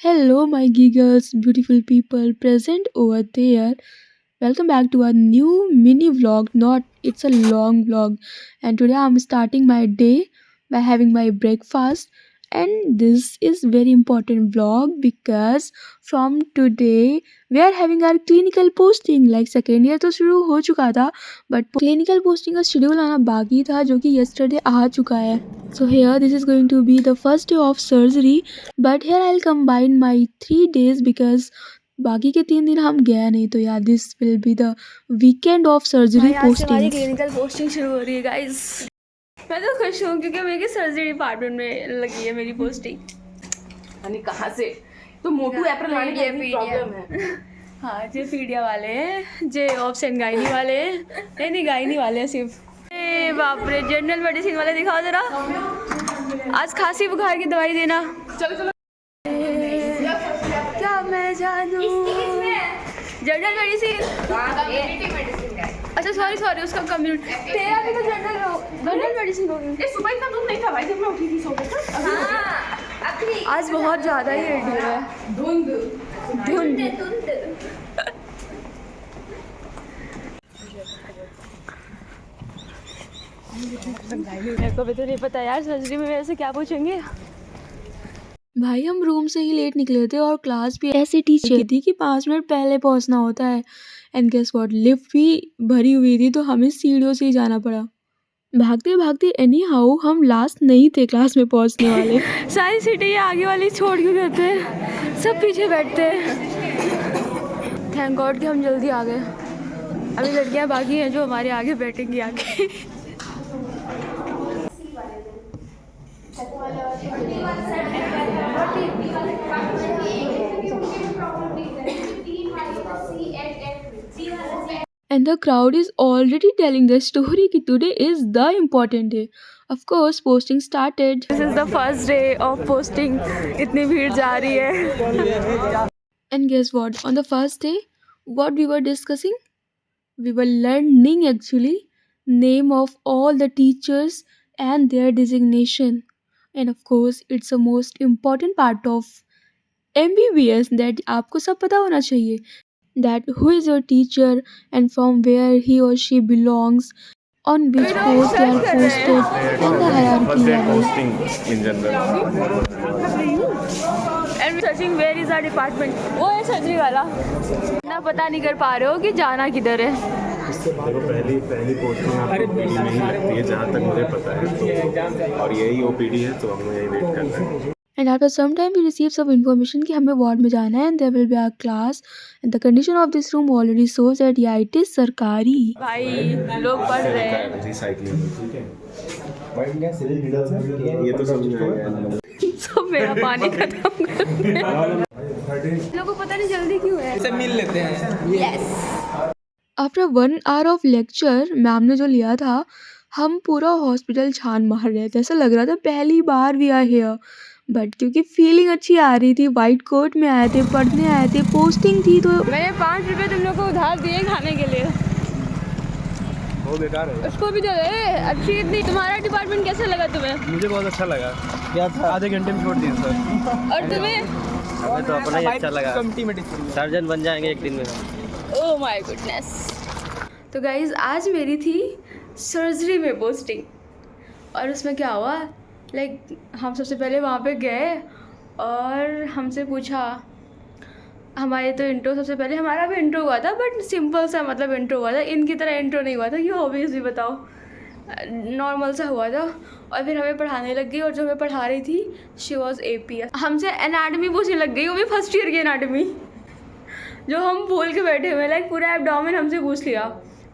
Hello, my giggles, beautiful people present over there. Welcome back to a new mini vlog. Not it's a long vlog, and today I'm starting my day by having my breakfast. And this is very important vlog because from today we are having our clinical posting. Like second year तो शुरू हो चुका था, but clinical posting का schedule आना बाकी था जो कि yesterday आ चुका है. So here this is going to be the first day of surgery, but here I'll combine my 3 days because बाकी के 3 दिन हम गया नहीं तो यार this will be the weekend of surgery आज से हमारी पोस्टिंग. क्लिनिकल पोस्टिंग शुरू हो रही है गाइस। मैं तो खुश हूँ क्योंकि मेरी सर्जरी डिपार्टमेंट में लगी है मेरी पोस्टिंग। यानी कहाँ से तो मोटू अप्रैल लाने ये की प्रॉब्लम है। हाँ जे पीडिया वाले हैं, जे ऑप्स एंड गायनी वाले हैं, नहीं गायनी वाले हैं सिर्फ। ए बाप रे, जनरल मेडिसिन वाले दिखाओ जरा। आज खांसी बुखार की दवाई देना। चलो चलो क्या मैं जानूँ जनरल मेडिसिन। अच्छा सॉरी उसका कम्युनिटी तेरा भी तो जनरल मेडिसिन होगी। ये सुबह इतना दूध नहीं था भाई जब मैं उठी थी सोकर तो आज बहुत ज़्यादा ही रेडी है। धुंध मेरे को भी तो नहीं पता यार सर्जरी में मेरे से क्या पूछेंगे। भाई हम रूम से ही लेट निकले थे और क्लास भी ऐसे टीचर थी कि 5 मिनट पहले पहुंचना होता है. एंड गेस व्हाट, लिफ्ट भी भरी हुई थी तो हमें सीढ़ियों से ही जाना पड़ा. भागते भागते एनी हाउ हम लास्ट नहीं थे क्लास में पहुंचने वाले. सारी सीटें आगे वाली छोड़ क्यों देते हैं, सब पीछे बैठते हैं। थैंक गॉड कि हम जल्दी आ गए। अभी लड़कियां बाकी हैं जो हमारे आगे बैठेंगी आगे। And the crowd is already telling the story कि today is the important day. Of course, posting started. This is the first day of posting। इतनी भीड़ जा रही है। And guess what? On the first day, what we were discussing? We were learning actually name of all the teachers and their designation. And of course, it's the most important part of MBBS that आपको सब पता होना चाहिए. That who is your teacher and from where he or she belongs, on which post they are posted, and the hierarchy level. posting in general. And searching where is our department। वो है surgery वाला। ना पता नहीं कर पा रहे हो कि जाना किधर है। देखो पहली पोस्टिंग आपको ओपीडी में ही लगती है जहाँ तक मुझे पता है, तो और यही ओपीडी है तो हम यही वेट कर रहे हैं. And after some time we received some information कि हमें वार्ड में जाना है and there will be a class and the condition of this room already shows that yeah it is सरकारी. भाई लोग पढ़ रहे हैं। रिसाइकलिंग, ठीक है. ये तो समझ में आ गया. सब मेरा पानी खत्म कर दिया। लोगों को पता नहीं जल्दी क्यों है। से मिल लेते हैं। After 1 hour of lecture ma'am ने जो लिया था, हम पूरा हॉस्पिटल छान मार रहे थे. ऐसा लग रहा था पहली बार वी आर हियर. बट क्योंकि फीलिंग अच्छी आ रही थी, वाइट कोट में आए थे, पढ़ने आए थे, पोस्टिंग थी तो मैंने 5 रुपए तुम लोग को उधार दिए खाने के लिए। वो बेकार है. उसको भी दे दे। अच्छी इतनी। तुम्हारा डिपार्टमेंट कैसा लगा तुम्हें? मुझे बहुत अच्छा लगा. क्या था? आधे घंटे में छोड़ दिया सर. और तुम्हें? हमें तो अपना ही अच्छा लगा। सर्जन बन जाएंगे एक दिन में। Oh my goodness. तो गाइज आज मेरी थी सर्जरी में पोस्टिंग और उसमें क्या हुआ, लाइक हम सबसे पहले वहाँ पे गए और हमसे पूछा, हमारे तो इंट्रो सबसे पहले हमारा भी इंट्रो हुआ था बट सिंपल सा मतलब इंट्रो हुआ था, इनकी तरह इंट्रो नहीं हुआ था कि हॉबीज़ भी बताओ, नॉर्मल सा हुआ था। और फिर हमें पढ़ाने लग गई और जो हमें पढ़ा रही थी शी वॉज AP। हमसे एनाटमी पूछने लग गई, वो भी फर्स्ट ईयर की एनाटमी जो हम भूल के बैठे हुए। लाइक पूरा एब्डोमेन हमसे पूछ लिया,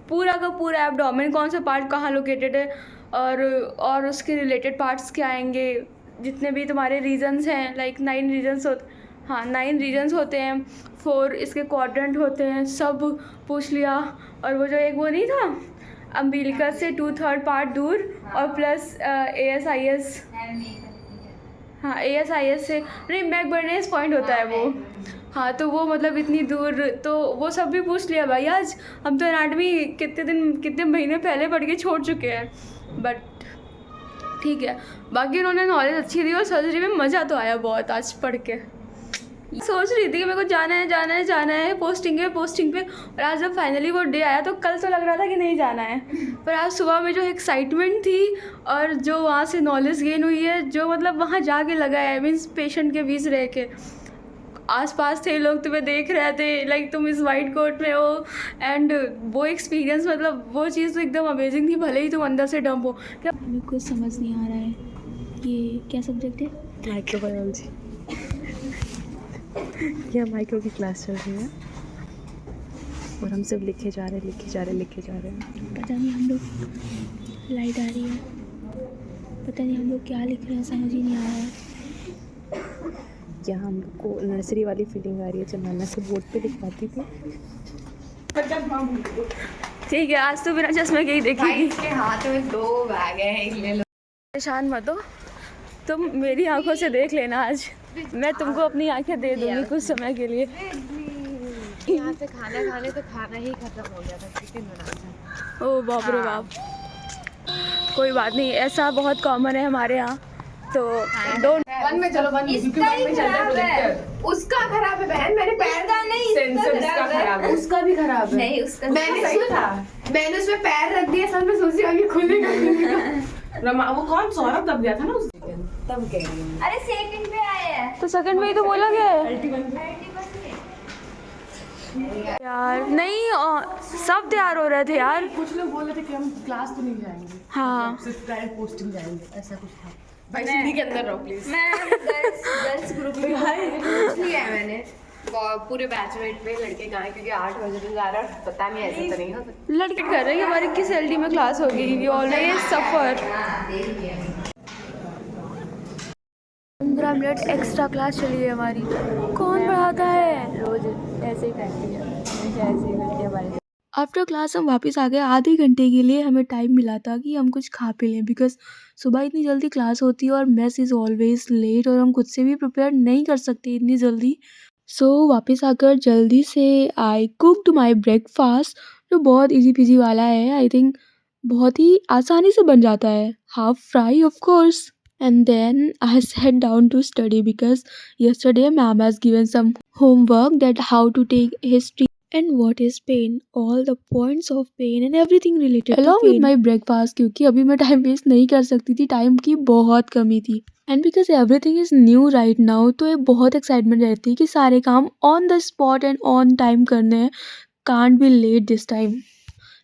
पूरा का पूरा एब्डोमेन, कौन सा पार्ट कहाँ लोकेटेड है और उसके रिलेटेड पार्ट्स क्या आएंगे, जितने भी तुम्हारे रीजन्स हैं, लाइक 9 रीजन्स हाँ 9 रीजन्स होते हैं, 4 इसके क्वाड्रेंट होते हैं, सब पूछ लिया। और वो जो एक वो नहीं था अम्बिलिका से 2/3 पार्ट दूर और प्लस ASIS, हाँ ASIS से नहीं मैकबर्नेस पॉइंट होता है वो, हाँ तो वो मतलब इतनी दूर, तो वो सब भी पूछ लिया भाई आज। हम तो एनाटमी कितने महीने पहले पढ़ के छोड़ चुके हैं, बट ठीक है। बाकी उन्होंने नॉलेज अच्छी दी और सर्जरी में मज़ा तो आया बहुत आज पढ़ के। सोच रही थी कि मेरे को जाना है पोस्टिंग पे, और आज जब फाइनली वो डे आया तो कल तो लग रहा था कि नहीं जाना है, पर आज सुबह में जो एक्साइटमेंट थी और जो वहाँ से नॉलेज गेन हुई है, जो मतलब वहाँ जाके लगा है, मीन्स पेशेंट के बीच रह के आसपास थे लोग, तुम्हें देख रहे थे, लाइक तुम इस वाइट कोट में हो, एंड वो एक्सपीरियंस, मतलब वो चीज़ तो एकदम अमेजिंग थी, भले ही तुम अंदर से डम्प हो। क्या मेरे को समझ नहीं आ रहा है ये क्या सब्जेक्ट है। माइक्रोबायोलॉजी। यहाँ माइक्रो की क्लास चल रही है और हम सब लिखे जा रहे हैं। पता नहीं हम लोग, लाइट आ रही है, पता नहीं हम लोग क्या लिख रहे हैं, समझ ही नहीं आ रहा है। यहाँ हम लोग को नर्सरी वाली फीलिंग आ रही है जब नाना से बोर्ड पे लिखवाती थी। ठीक है, आज तो बिना चश्मे के ही देखेगी। इसके हाथ में 2 बैग है, एक ले लो। परेशान मत हो, तुम मेरी आंखों से देख लेना, आज मैं तुमको अपनी आंखें दे दूंगी कुछ समय के लिए। यहाँ से खाना खाने तो खाना ही खत्म हो गया था, चिकन बना था। ओ बाप रे बाप, कोई बात नहीं, ऐसा बहुत कॉमन है हमारे यहाँ, तो डोंट। वन में चलो, वन में, क्योंकि वन में चलता है प्रोजेक्टर। उसका खराब है बहन, मैंने पैर नहीं, सेंसर उसका खराब है, उसका भी खराब है। नहीं, उसका मैंने उसमें पैर रख दिया, सब में सोची आगे खुलेगा। रमा वो कौन सौरभ दब गया था ना उस दिन, तब कह रही हूँ। अरे सेकंड पे आया है तो सेकंड में ही तो बोला गया है यार, नहीं सब तैयार हो रहे थे यार। कुछ लोग बोल रहे थे कि हम क्लास तो नहीं जाएंगे, हाँ, सिर्फ डायरेक्ट पोस्टिंग जाएंगे, ऐसा कुछ था। भाई सीढ़ी के अंदर रहो प्लीज। मैं गर्ल्स ग्रुप में पूछ लिया है मैंने पूरे बैचमेट में लड़के कहाँ हैं, क्योंकि 8 बजे तो जा रहा है, पता नहीं ऐसे तो नहीं हो सकता। लड़के कर रहे हैं हमारी किस एलडी में क्लास होगी, we always suffer. 15 minute extra class चली है हमारी, कौन पढ़ाता है? रोज ऐसे ही करती है, हमेशा ऐसे ही करती है हमारे। आफ्टर क्लास हम वापस आ गए। आधे घंटे के लिए हमें टाइम मिला था कि हम कुछ खा पी लें, बिकॉज सुबह इतनी जल्दी क्लास होती है और मेस इज़ ऑलवेज लेट, और हम खुद से भी प्रिपेयर नहीं कर सकते इतनी जल्दी। सो वापस आकर जल्दी से आई कुकड माई ब्रेकफास्ट, जो बहुत इजी पीजी वाला है। आई थिंक बहुत ही आसानी से बन जाता है, half fry of course. And then I sat down to study because yesterday ma'am has given some homework that how to take history and what is pain, all the points of pain and everything related along with my breakfast, क्योंकि अभी मैं time waste नहीं कर सकती थी, time की बहुत कमी थी। And because everything is new right now, तो ये बहुत एक्साइटमेंट रहती है कि सारे काम on the spot and on time करने हैं, can't be let this time.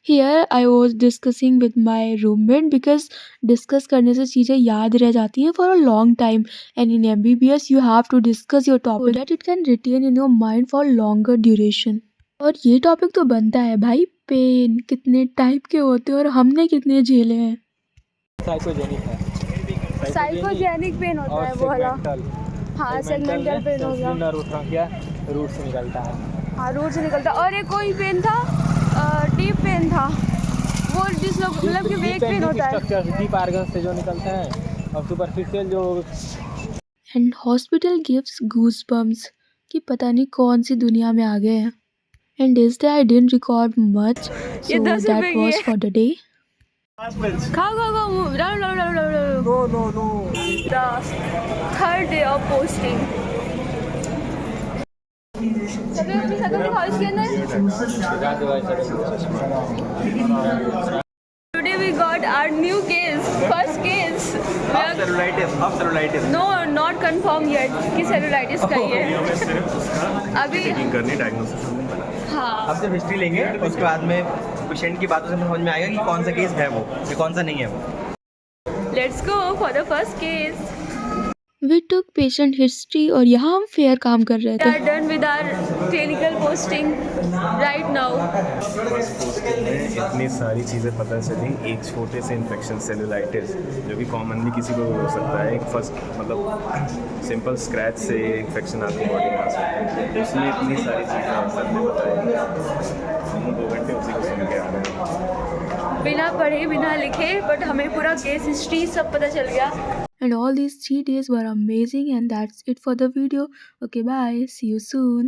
Here I was discussing with my roommate because discuss करने से चीज़ें याद रह जाती हैं for a long time, and in MBBS you have to discuss your topic so that it can retain in your mind for longer duration। और ये topic तो बनता है भाई, पेन कितने टाइप के होते हैं और हमने कितने झेले हैं। साइकोजेनिक पेन होता है वो वाला, हाँ सेगमेंटल पेन हो गया, रूट से निकलता है, हाँ रूट से निकलता है। और एक कोई पेन था, डीप पेन था, वो जिस लोग मतलब कि वेक पेन होता है, डीप ऑर्गन से जो निकलता है, और सुपरफिशियल जो। एंड हॉस्पिटल गिव्स गूज़बम्प्स कि पता नहीं कौन सी दुनिया में आ गए हैं। And this day I didn't record much, so that was for the day. खाओ no third day of posting. सभी अपनी शक्ल दिखाओ इसके अंदर। Today we got our new case, first case. cellulitis. No, not confirmed yet कि cellulitis का ही है। अभी करनी डायग्नोसिस हमने बना। हाँ, अब जब हिस्ट्री लेंगे उसके बाद में पेशेंट की बातों से समझ में आएगा कि कौन सा केस है वो, या कौन सा नहीं है वो। let's go for the first case. We took patient history और यहाँ हम फेयर काम कर रहे We थे। are done with our clinical posting right now. First posting में इतनी सारी चीज़ें पता चली, एक छोटे से इन्फेक्शन सेलुलाइटिस जो कि कॉमनली किसी को भी हो सकता है, एक फर्स्ट मतलब सिंपल स्क्रैच से इन्फेक्शन आपकी बॉडी में आ सकता है, उसमें इतनी सारी चीज़ें सर ने बताई। हम 2 घंटे उसी को सुन के आ रहे हैं, बिना पढ़े बिना लिखे, बट हमें पूरा केस हिस्ट्री सब पता चल गया। And all these 3 days were amazing, and that's it for the video. Okay, bye. See you soon.